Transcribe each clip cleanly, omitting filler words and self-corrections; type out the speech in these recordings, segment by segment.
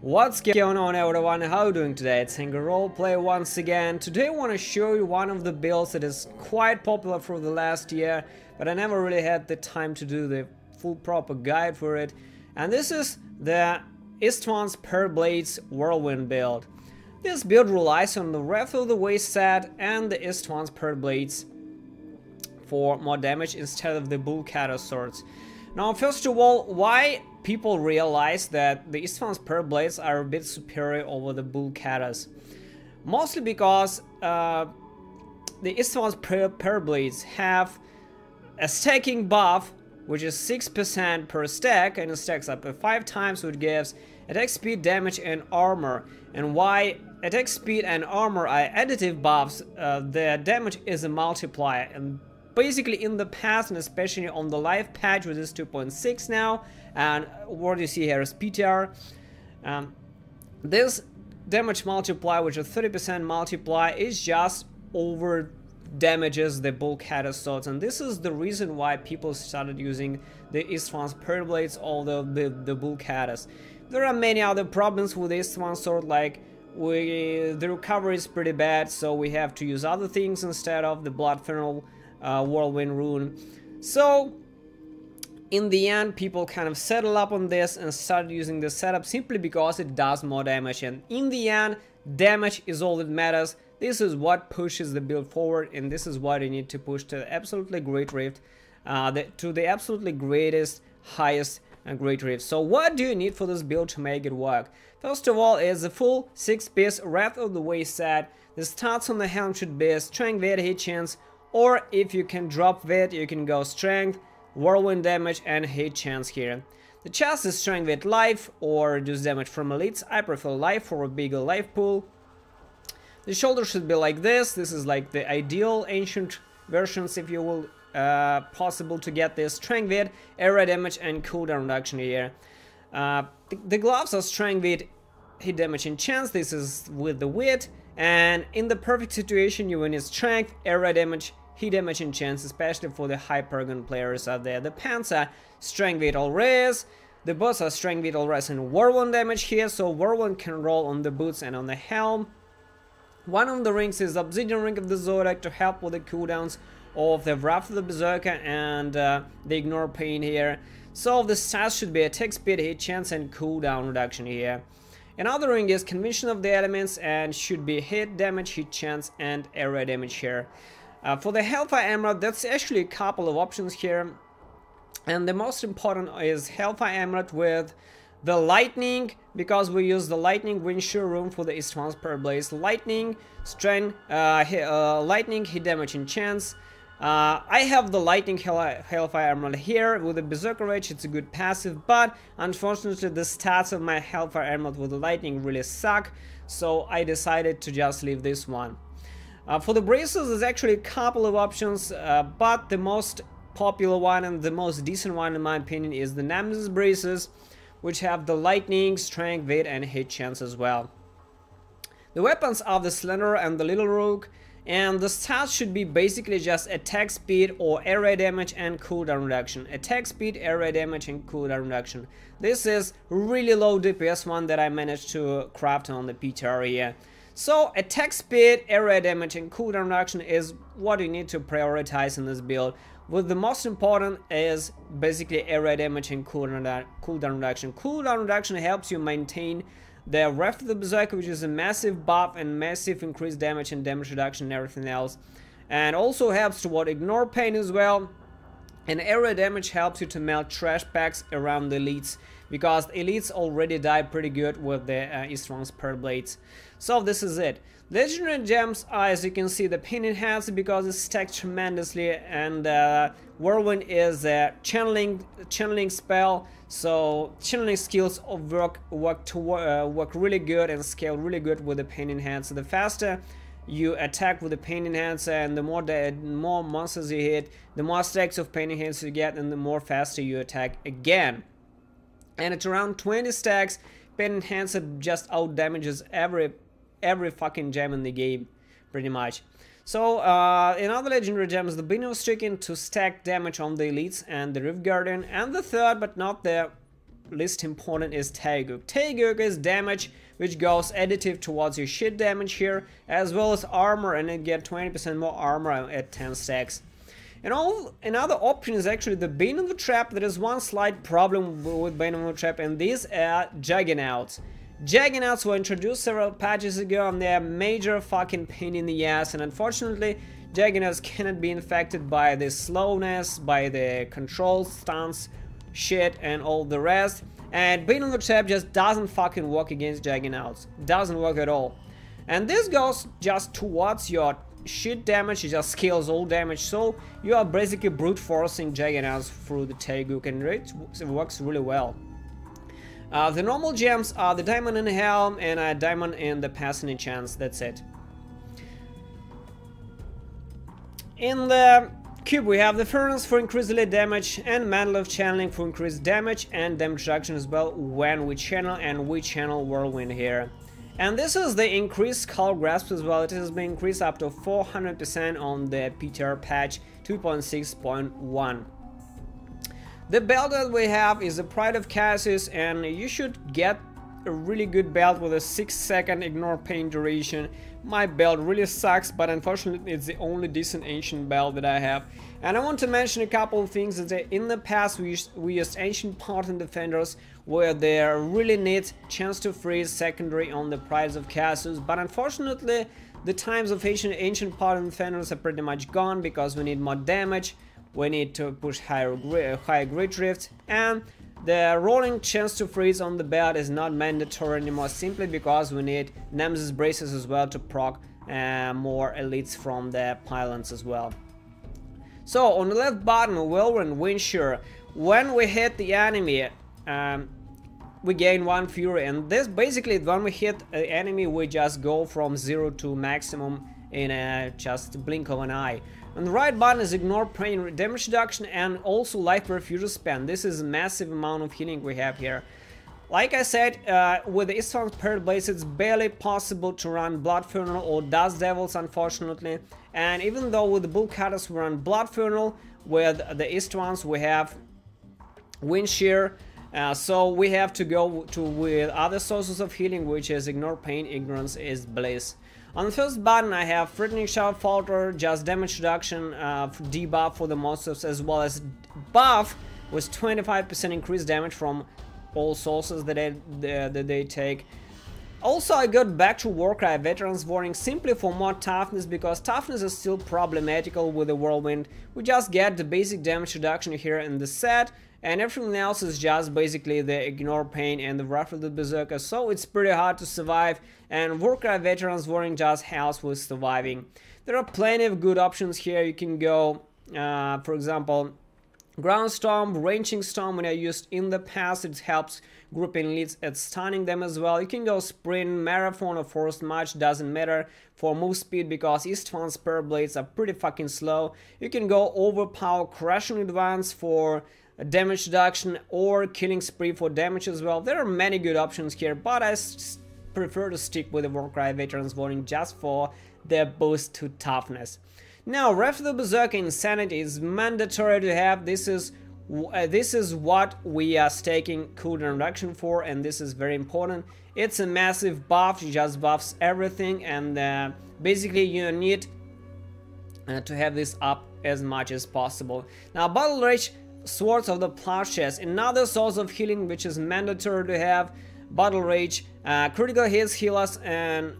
What's going on, everyone? How are you doing today? It's Hanger Roleplay once again. Today I want to show you one of the builds that is quite popular for the last year, but I never really had the time to do the full proper guide for it. And this is the Istvan's Per Blades Whirlwind build. This build relies on the Wrath of the Waste set and the Istvan's Per Blades for more damage instead of the Bul-Kathos swords. Now, first of all, why people realize that the Istvan's Per Blades are a bit superior over the Bul-Kathos? Mostly because the Istvan's Per Blades have a stacking buff, which is 6% per stack, and it stacks up to 5 times, which gives attack speed, damage, and armor. And why attack speed and armor are additive buffs, the damage is a multiplier. And basically in the past, and especially on the live patch, which is 2.6 now, and what you see here is PTR, this damage multiplier, which is 30% multiplier, is just over damages the Bul-Kathos swords, and this is the reason why people started using the Istvan's Per Blades over the Bul-Kathos. There are many other problems with the Istvan sword, like the recovery is pretty bad, so we have to use other things instead of the Blood Funnel Whirlwind rune. So in the end, people kind of settle up on this and started using this setup simply because it does more damage, and in the end, damage is all that matters. This is what pushes the build forward, and this is what you need to push to the absolutely great rift, to the absolutely greatest, highest and great rift. So what do you need for this build to make it work? First of all is a full 6-piece Wrath of the Waste set. The stats on the helm should be strength, weight, hit chance, or if you can drop weight, you can go strength, whirlwind damage, and hit chance here. The chest is strength, weight, life, or reduce damage from elites. I prefer life for a bigger life pool. The shoulder should be like this. This is like the ideal ancient versions, if you will, possible to get this. Strength, weight, area damage, and cooldown reduction here. The gloves are strength, weight, hit damage, and chance. This is with the weight. And in the perfect situation, you will need strength, area damage, hit damage, and chance, especially for the high paragon players out there. The pants are strength, weight, all res. The boots are strength, weight, all res, and whirlwind damage here, so whirlwind can roll on the boots and on the helm. One of the rings is Obsidian Ring of the Zodiac to help with the cooldowns of the Wrath of the Berserker and the Ignore Pain here. So the stats should be attack speed, hit chance, and cooldown reduction here. Another ring is Convention of the Elements and should be hit damage, hit chance, and area damage here. For the Hellfire Emerald, that's actually a couple of options here. And the most important is Hellfire Emerald with the Lightning, because we use the Lightning Windshield Room for the Istvan's Per Blades. Lightning, strength, Lightning, hit damage, and chance. I have the Lightning Hellfire Emerald here with the Berserker Rage. It's a good passive, but unfortunately the stats of my Hellfire Emerald with the Lightning really suck, so I decided to just leave this one. For the braces, there's actually a couple of options, but the most popular one and the most decent one in my opinion is the Nemesis braces, which have the Lightning, strength, weight, and hit chance as well. The weapons are the Slender and the Little Rook, and the stats should be basically just attack speed or area damage and cooldown reduction. Attack speed, area damage, and cooldown reduction. This is really low DPS one that I managed to craft on the PTR here. So attack speed, area damage, and cooldown reduction is what you need to prioritize in this build. With the most important is basically area damage and cooldown reduction. Cooldown reduction helps you maintain the Wrath of the Berserker, which is a massive buff and massive increased damage and damage reduction and everything else. And also helps toward Ignore Pain as well. And area damage helps you to melt trash packs around the elites, because the elites already die pretty good with the Istvan's Per Blades. So this is it. Legendary gems are, as you can see, the Pin Enhancer, because it's stacked tremendously, and Whirlwind is a channeling spell, so channeling skills work really good and scale really good with the Pin Enhancer. The faster you attack with the Pain Enhancer, and the more monsters you hit, the more stacks of Pain Enhancer you get, and the more faster you attack again. And it's around 20 stacks. Pain Enhancer just out damages every fucking gem in the game, pretty much. So another legendary gem is the Bino Stricken to stack damage on the elites and the Rift Guardian. And the third, but not the least important is Taeguk. Taeguk is damage which goes additive towards your shit damage here, as well as armor, and you get 20% more armor at 10 stacks. And another option is actually the Bane of the Trap. There is one slight problem with Bane of the Trap, and these are Juggernauts. Juggernauts were introduced several patches ago, and they are major fucking pain in the ass, and unfortunately Juggernauts cannot be infected by the slowness, by the control stunts, shit, and all the rest. And Bane of the Trap just doesn't fucking work against Juggernauts. Doesn't work at all. And this goes just towards your shit damage, it just scales all damage, so you are basically brute forcing Juggernauts through the Taeguk, and it works really well. The normal gems are the Diamond in the Helm and a Diamond in the Passing Chance, that's it. In the cube we have the Furnace for increased delay damage and Mantle of Channeling for increased damage and damage reduction as well when we channel, and we channel Whirlwind here. And this is the increased Skull Grasp as well. It has been increased up to 400% on the PTR patch 2.6.1. The belt that we have is the Pride of Cassius, and you should get a really good belt with a 6-second ignore pain duration. My belt really sucks, but unfortunately it's the only decent ancient belt that I have. And I want to mention a couple of things. That in the past we used ancient Parthen defenders where they really need chance to freeze secondary on the Pride of Cassius, but unfortunately the times of ancient Parthen defenders are pretty much gone because we need more damage, we need to push higher grid drift, and the rolling chance to freeze on the belt is not mandatory anymore, simply because we need Nemesis braces as well to proc more elites from the pylons as well. So on the left bottom, Whirlwind Windsure, when we hit the enemy, we gain 1 fury, and this basically when we hit an enemy we just go from 0 to maximum in just a blink of an eye. On the right button is ignore pain damage reduction and also life perfusion span. This is a massive amount of healing we have here. Like I said, with the Istvan's Parrot Blades it's barely possible to run Blood Funnel or Dust Devils, unfortunately. And even though with the Bul-Kathos we run Blood Funnel, with the Istvans we have Wind Shear, so we have to go with other sources of healing, which is Ignore Pain, Ignorance is Bliss. On the first button I have Threatening Shout Falter, just damage reduction, debuff for the monsters, as well as buff with 25% increased damage from all sources that they take. Also I got back to Warcry Veterans Warning simply for more toughness, because toughness is still problematical with the Whirlwind. We just get the basic damage reduction here in the set, and everything else is just basically the Ignore Pain and the Wrath of the Berserker, so it's pretty hard to survive, and Warcry Veterans Warning just helps with surviving. There are plenty of good options here. You can go, for example, Ground Storm, Ranging Storm, when I used in the past, it helps grouping elites at stunning them as well. You can go Sprint, Marathon or Forced March, doesn't matter for move speed because Istvan's Parrot Blades are pretty fucking slow. You can go Overpower, Crushing Advance for damage reduction, or Killing Spree for damage as well. There are many good options here, but I prefer to stick with the Warcry Veterans Warning just for their boost to toughness. Now, Wrath of the Berserker Insanity is mandatory to have. This is what we are staking cooldown reduction for, and this is very important. It's a massive buff, it just buffs everything, and basically you need to have this up as much as possible. Now, Battle Rage, Swords of the Plowshares, another source of healing which is mandatory to have. Battle Rage, critical hits heal us for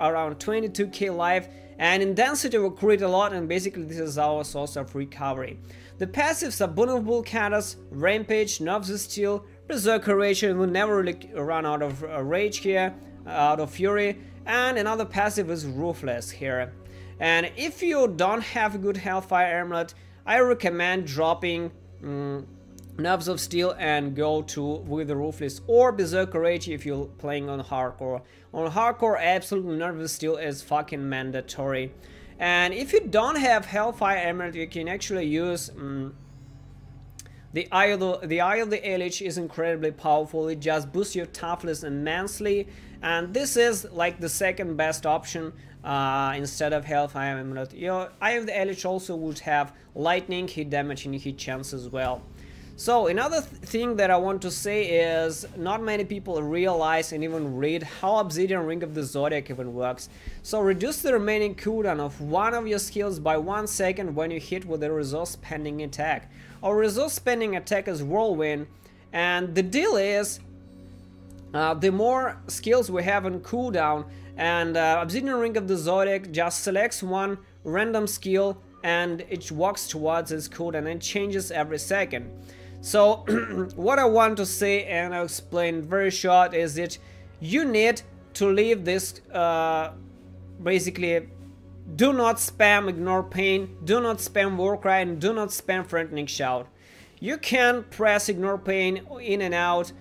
around 22k life, and Intensity will crit a lot, and basically this is our source of recovery. The passives are Boon of Bul-Kathos, Rampage, Nerves of Steel, Berserker Rage, and will never really run out of rage here, out of fury, and another passive is Ruthless here. And if you don't have a good Hellfire Amulet, I recommend dropping Nerves of Steel and go with the Ruthless or Berserker Rage if you're playing on hardcore. On hardcore, absolutely Nerves of Steel is fucking mandatory. And if you don't have Hellfire Emerald, you can actually use the Eye of the Elich is incredibly powerful. It just boosts your toughness immensely, and this is like the second best option instead of Hellfire Emerald. Your Eye of the Elich also would have lightning, hit damage, and hit chance as well. So another thing that I want to say is not many people realize and even read how Obsidian Ring of the Zodiac even works. So reduce the remaining cooldown of one of your skills by 1 second when you hit with a resource spending attack. Our resource spending attack is Whirlwind, and the deal is the more skills we have on cooldown, and Obsidian Ring of the Zodiac just selects one random skill and it walks towards its cooldown and it changes every second. So what I want to say, and I'll explain very short, is that you need to leave this basically do not spam Ignore Pain, do not spam Warcry, and do not spam Threatening Shout. You can press Ignore Pain in and out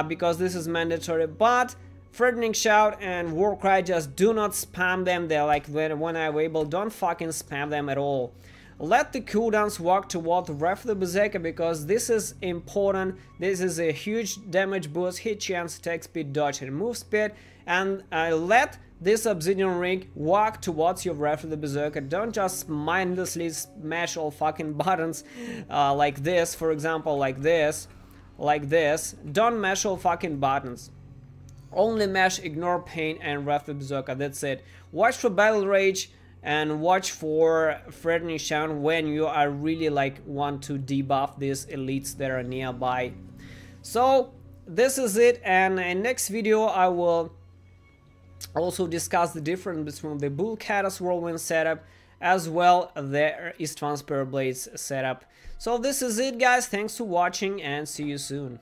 because this is mandatory, but Threatening Shout and Warcry, just do not spam them. They're like when available, don't fucking spam them at all. Let the cooldowns walk toward the Wrath of the Berserker because this is important. This is a huge damage boost, hit chance, attack speed, dodge and move speed, and let this Obsidian Ring walk towards your Wrath of the Berserker. Don't just mindlessly smash all fucking buttons like this, for example, like this. Don't mash all fucking buttons. Only mash Ignore Pain and Wrath of the Berserker, that's it. Watch for Battle Rage and watch for Threatening Shout when you are really like want to debuff these elites that are nearby. So this is it, and in next video I will also discuss the difference between the Bul-Kathos Whirlwind setup as well the Istvan Spare Blades setup. So this is it guys, thanks for watching and see you soon.